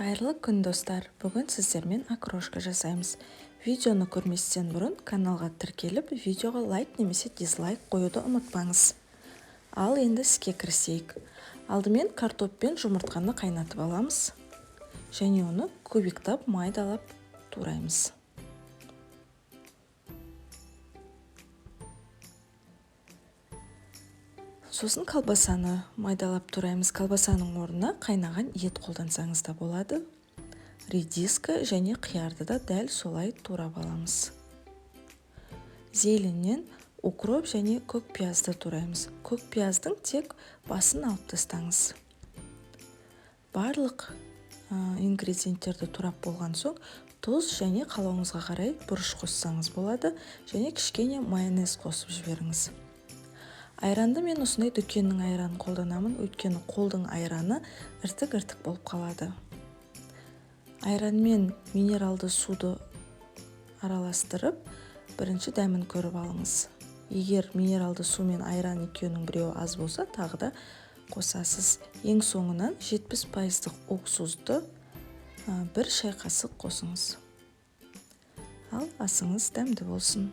Қайырлы күн достар, бүгін сіздермен окрошка жасаймыз. Видеоны көрместен бұрын каналға тіркеліп, видеоға лайк немесе дизлайк қоюды ұмытпаңыз. Ал енді іске кірісейік. Алдымен картоп пен жұмыртқаны қайнатып аламыз. Және оны кубиктап майдалап тураймыз. Сосын колбасаны майдалап тураймыз. Колбасаның орнына қайнаған ет қолдансаңыз да болады. Редиска және қиярды да дәл солай турап аламыз. Зеленнен укроп және көк пиязды тураймыз. Көк пияздың тек басын алып тастаңыз. Барлық ингредиенттерді турап болған соң, тұз және қалауыңызға қарай бұрыш қоссаңыз болады, және кішкене майонез қосып жіберіңіз. Айранды мен осындай дүкеннің айранын қолданамын, өйткені қолдың айраны іртік-іртік болып қалады. Айран мен минералды суды араластырып, бірінші дәмін көріп алыңыз. Егер минералды су мен айран екеуінің біреуі аз болса, тағы да қосасыз. Ең соңынан 70% уксусты 1 шай қасық қосыңыз. Ал асыңыз дәмді болсын.